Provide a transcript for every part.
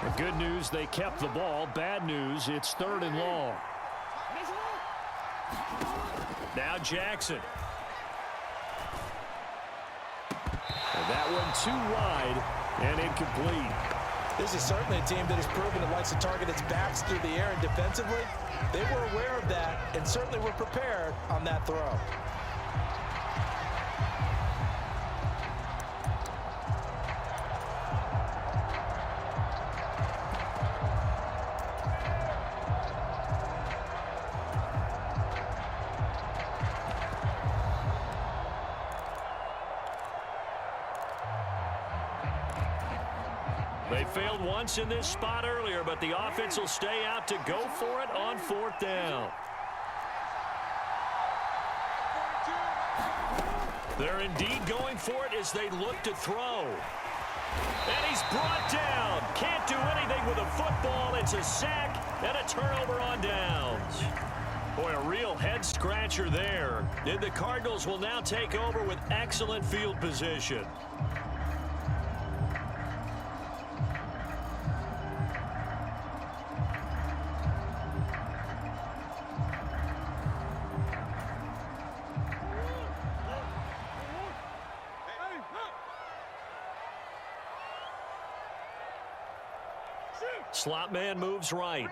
The good news, they kept the ball. Bad news, it's 3rd and long. Now Jackson. And that one too wide and incomplete. This is certainly a team that has proven it likes to target its backs through the air, and defensively, they were aware of that and certainly were prepared on that throw. They failed once in this spot earlier, but the offense will stay out to go for it on 4th down. They're indeed going for it as they look to throw. And he's brought down. Can't do anything with a football. It's a sack and a turnover on downs. Boy, a real head-scratcher there. And the Cardinals will now take over with excellent field position. Slot man moves right.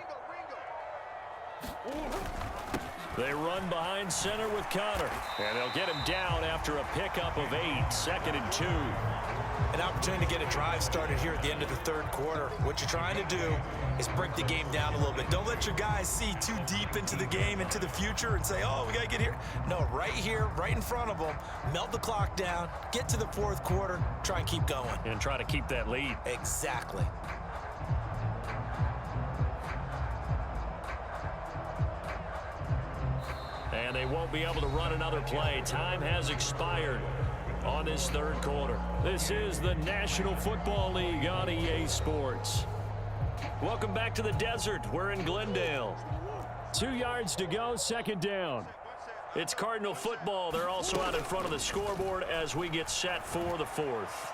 They run behind center with Connor. And they'll get him down after a pickup of 8. 2nd and 2. An opportunity to get a drive started here at the end of the 3rd quarter. What you're trying to do is break the game down a little bit. Don't let your guys see too deep into the game, into the future, and say, oh, we got to get here. No, right here, right in front of them, melt the clock down, get to the 4th quarter, try and keep going. And try to keep that lead. Exactly. And they won't be able to run another play. Time has expired on this 3rd quarter. This is the National Football League on EA Sports. Welcome back to the desert. We're in Glendale. 2 yards to go, 2nd down. It's Cardinal football. They're also out in front of the scoreboard as we get set for the 4th.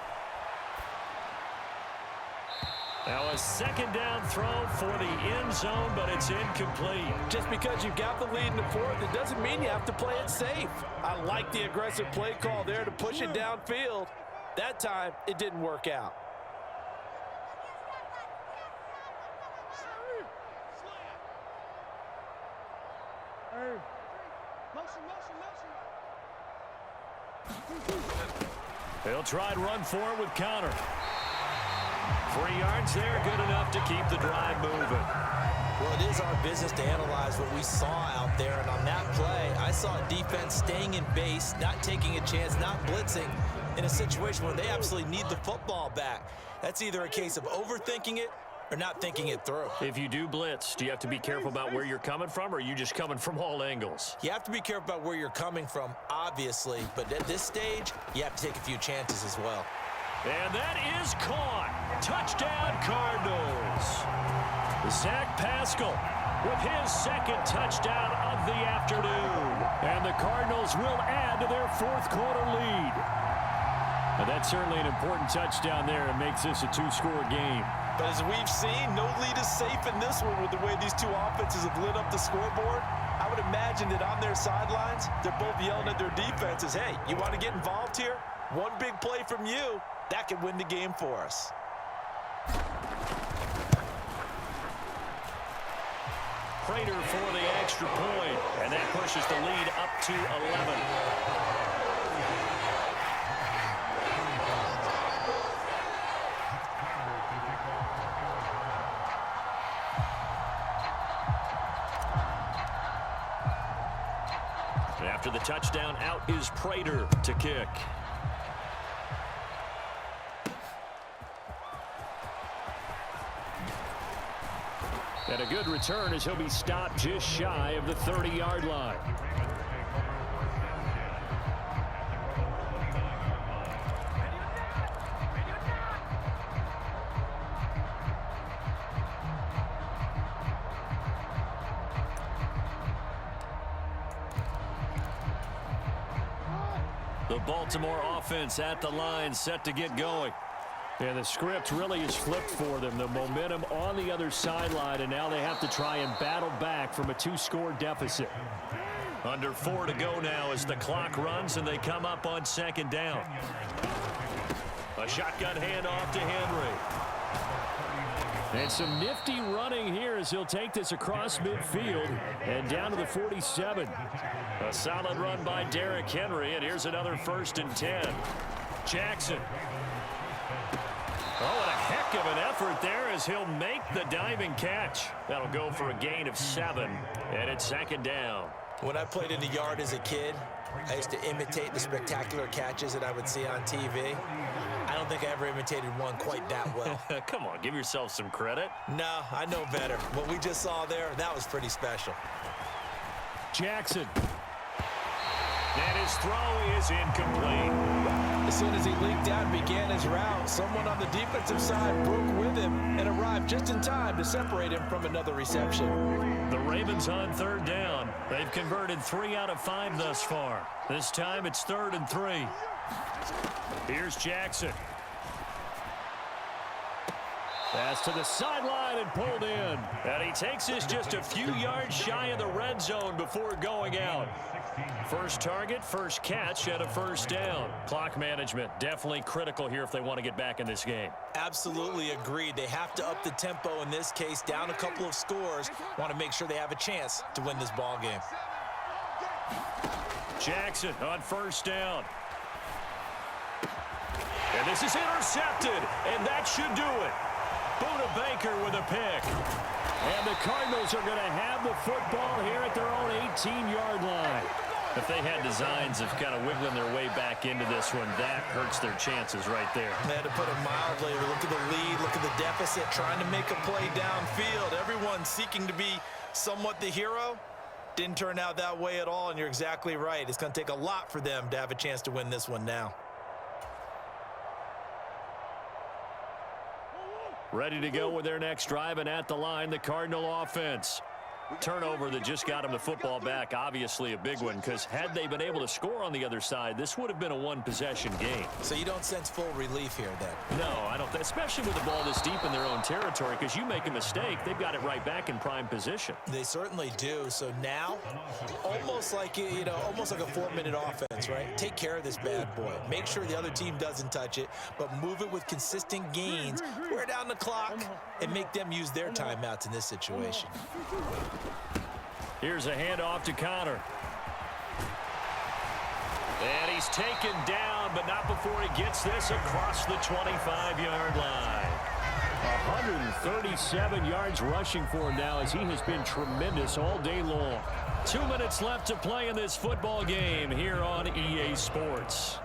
Now a 2nd down throw for the end zone, but it's incomplete. Just because you've got the lead in the 4th, it doesn't mean you have to play it safe. I like the aggressive play call there to push it downfield. That time, it didn't work out. They'll try and run for it with Connor. 3 yards there, good enough to keep the drive moving. Well, it is our business to analyze what we saw out there, and on that play, I saw a defense staying in base, not taking a chance, not blitzing, in a situation where they absolutely need the football back. That's either a case of overthinking it or not thinking it through. If you do blitz, do you have to be careful about where you're coming from, or are you just coming from all angles? You have to be careful about where you're coming from, obviously, but at this stage, you have to take a few chances as well. And that is caught. Touchdown, Cardinals. Zach Pascal with his 2nd touchdown of the afternoon. And the Cardinals will add to their 4th quarter lead. And that's certainly an important touchdown there. It makes this a 2-score game. But as we've seen, no lead is safe in this one with the way these two offenses have lit up the scoreboard. I would imagine that on their sidelines, they're both yelling at their defenses, hey, you want to get involved here? One big play from you, that could win the game for us. Prater for the extra point, and that pushes the lead up to 11. After the touchdown, out is Prater to kick. And a good return as he'll be stopped just shy of the 30-yard line. The Baltimore offense at the line, set to get going. And the script really is flipped for them. The momentum on the other sideline, and now they have to try and battle back from a 2-score deficit. Under 4 to go now as the clock runs and they come up on second down. A shotgun handoff to Henry. And some nifty running here as he'll take this across midfield and down to the 47. A solid run by Derrick Henry, and here's another 1st and 10. Jackson. Oh, and a heck of an effort there as he'll make the diving catch. That'll go for a gain of 7, and it's second down. When I played in the yard as a kid, I used to imitate the spectacular catches that I would see on TV. I don't think I ever imitated one quite that well. Come on, give yourself some credit. No, I know better. What we just saw there, that was pretty special. Jackson. And his throw is incomplete. As soon as he leaked out and began his route, someone on the defensive side broke with him and arrived just in time to separate him from another reception. The Ravens on 3rd down. They've converted 3 out of 5 thus far. This time it's 3rd and 3. Here's Jackson. Pass to the sideline and pulled in. And he takes this just a few yards shy of the red zone before going out. First target, first catch, and a 1st down. Clock management definitely critical here if they want to get back in this game. Absolutely agreed. They have to up the tempo in this case, down a couple of scores. Want to make sure they have a chance to win this ball game. Jackson on 1st down. And this is intercepted, and that should do it. Buda Baker with a pick. And the Cardinals are going to have the football here at their own 18-yard line. If they had designs of kind of wiggling their way back into this one, that hurts their chances right there. They had to put it mildly. Look at the lead, look at the deficit, trying to make a play downfield. Everyone seeking to be somewhat the hero. Didn't turn out that way at all, and you're exactly right. It's going to take a lot for them to have a chance to win this one now. Ready to go with their next drive, and at the line, the Cardinal offense. Turnover that just got them the football back, obviously a big one, because had they been able to score on the other side, this would have been a one-possession game. So you don't sense full relief here, then? No, I don't, especially with the ball this deep in their own territory, because you make a mistake, they've got it right back in prime position. They certainly do. So now, almost like, you know, almost like a 4-minute offense, right? Take care of this bad boy. Make sure the other team doesn't touch it, but move it with consistent gains, wear down the clock, and make them use their timeouts in this situation. Here's a handoff to Connor. And he's taken down, but not before he gets this across the 25-yard line. 137 yards rushing for him now as he has been tremendous all day long. 2 minutes left to play in this football game here on EA Sports.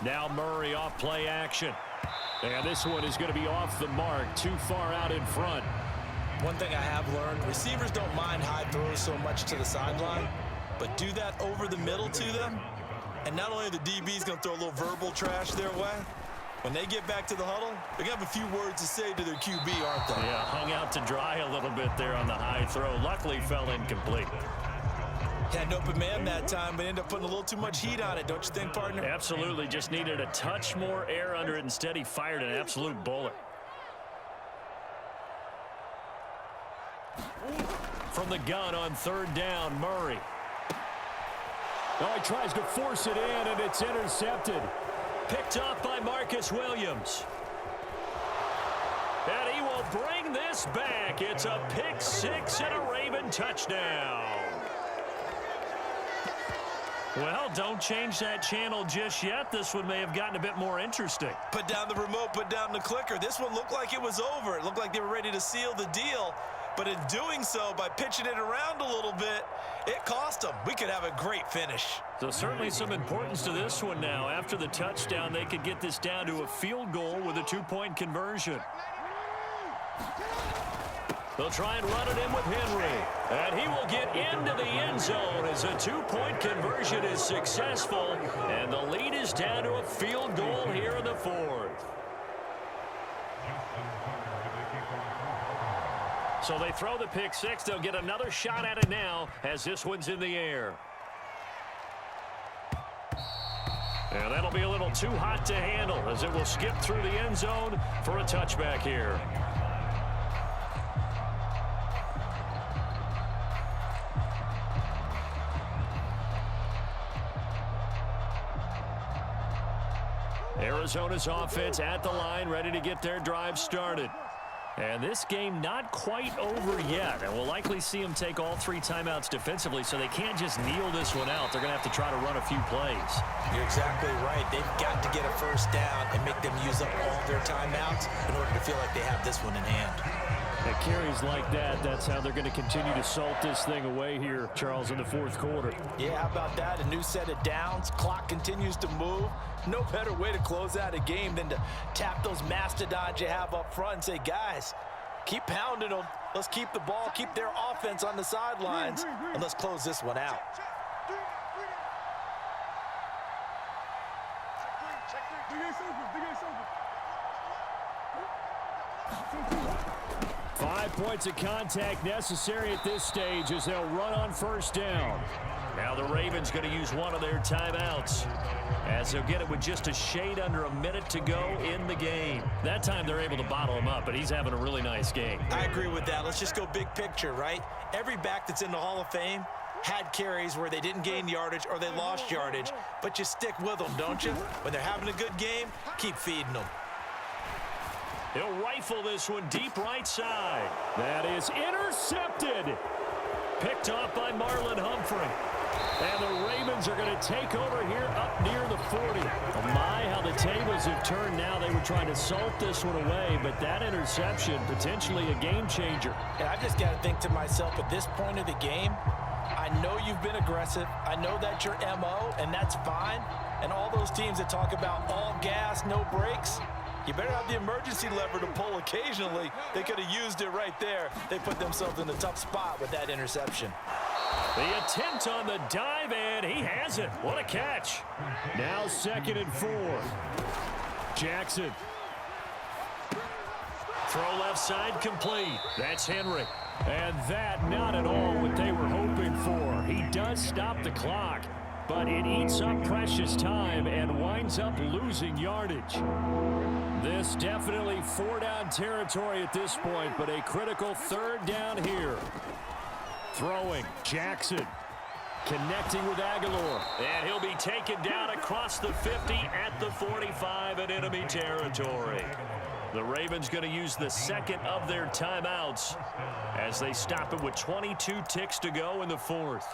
Now Murray off play action. And this one is going to be off the mark, too far out in front. One thing I have learned, receivers don't mind high throws so much to the sideline, but do that over the middle to them. And not only are the DBs going to throw a little verbal trash their way, when they get back to the huddle, they're going to have a few words to say to their QB, aren't they? Yeah, hung out to dry a little bit there on the high throw. Luckily fell incomplete. Had an open man that time, but ended up putting a little too much heat on it, don't you think, partner? Absolutely. Just needed a touch more air under it. Instead, he fired an absolute bullet. From the gun on 3rd down, Murray. Oh, he tries to force it in, and it's intercepted. Picked off by Marcus Williams. And he will bring this back. It's a pick six and a Raven touchdown. Well, don't change that channel just yet. This one may have gotten a bit more interesting. Put down the remote, put down the clicker. This one looked like it was over. It looked like they were ready to seal the deal. But in doing so, by pitching it around a little bit, it cost them. We could have a great finish. So certainly some importance to this one now. After the touchdown, they could get this down to a field goal with a 2-point conversion. They'll try and run it in with Henry. And he will get into the end zone as a two-point conversion is successful. And the lead is down to a field goal here in the fourth. So they throw the pick six. They'll get another shot at it now as this one's in the air. And that'll be a little too hot to handle as it will skip through the end zone for a touchback here. Arizona's offense at the line, ready to get their drive started. And this game not quite over yet. And we'll likely see them take all three timeouts defensively, so they can't just kneel this one out. They're going to have to try to run a few plays. You're exactly right. They've got to get a first down and make them use up all their timeouts in order to feel like they have this one in hand. At carries like that, that's how they're going to continue to salt this thing away here, Charles, in the fourth quarter. Yeah, how about that? A new set of downs. Clock continues to move. No better way to close out a game than to tap those mastodons you have up front and say, guys, keep pounding them. Let's keep the ball, keep their offense on the sidelines, and let's close this one out. Five points of contact necessary at this stage as they'll run on first down. Now the Ravens going to use one of their timeouts as they'll get it with just a shade under a minute to go in the game. That time they're able to bottle him up, but he's having a really nice game. I agree with that. Let's just go big picture, right? Every back that's in the Hall of Fame had carries where they didn't gain yardage or they lost yardage, but you stick with them, don't you? When they're having a good game, keep feeding them. He'll rifle this one deep right side. That is intercepted. Picked off by Marlon Humphrey. And the Ravens are going to take over here up near the 40. Oh my, how the tables have turned now. They were trying to salt this one away, but that interception, potentially a game changer. And I just got to think to myself, at this point of the game, I know you've been aggressive. I know that's your MO, and that's fine. And all those teams that talk about all gas, no brakes, you better have the emergency lever to pull occasionally. They could have used it right there. They put themselves in a tough spot with that interception. The attempt on the dive, and he has it. What a catch. Now 2nd and 4. Jackson. Throw left side complete. That's Henry. And that not at all what they were hoping for. He does stop the clock, but it eats up precious time and winds up losing yardage. This definitely 4-down territory at this point, but a critical 3rd down here. Throwing, Jackson. Connecting with Aguilar. And he'll be taken down across the 50 at the 45 in enemy territory. The Ravens going to use the 2nd of their timeouts as they stop it with 22 ticks to go in the 4th.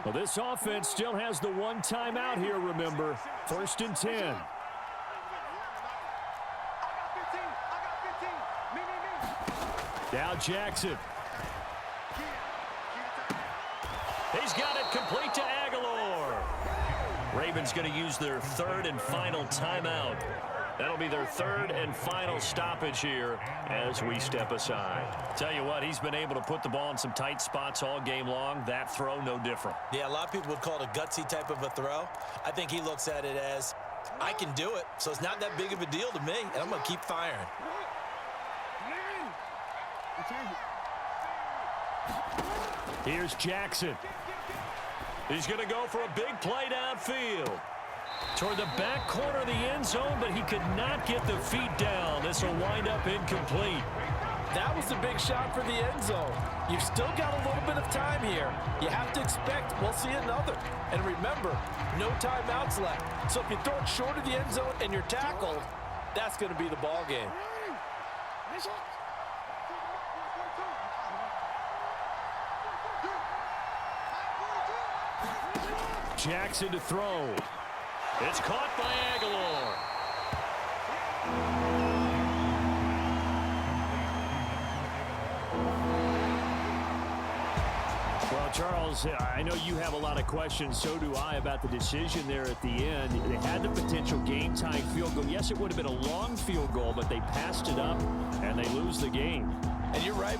Well, this offense still has the one timeout here, remember. 1st and 10. Now Jackson. He's got it complete to Aguilar. Ravens going to use their 3rd and final timeout. That'll be their 3rd and final stoppage here as we step aside. Tell you what, he's been able to put the ball in some tight spots all game long. That throw, no different. Yeah, a lot of people would call it a gutsy type of a throw. I think he looks at it as, I can do it, so it's not that big of a deal to me, and I'm going to keep firing. Here's Jackson. He's going to go for a big play downfield. Toward the back corner of the end zone, but he could not get the feet down. This will wind up incomplete. That was a big shot for the end zone. You've still got a little bit of time here. You have to expect we'll see another. And remember, no timeouts left. So if you throw it short of the end zone and you're tackled, that's going to be the ball game. Jackson to throw. It's caught by Aguilar. Well, Charles, I know you have a lot of questions. So do I about the decision there at the end. They had the potential game-tying field goal. Yes, it would have been a long field goal, but they passed it up, and they lose the game. And you're right,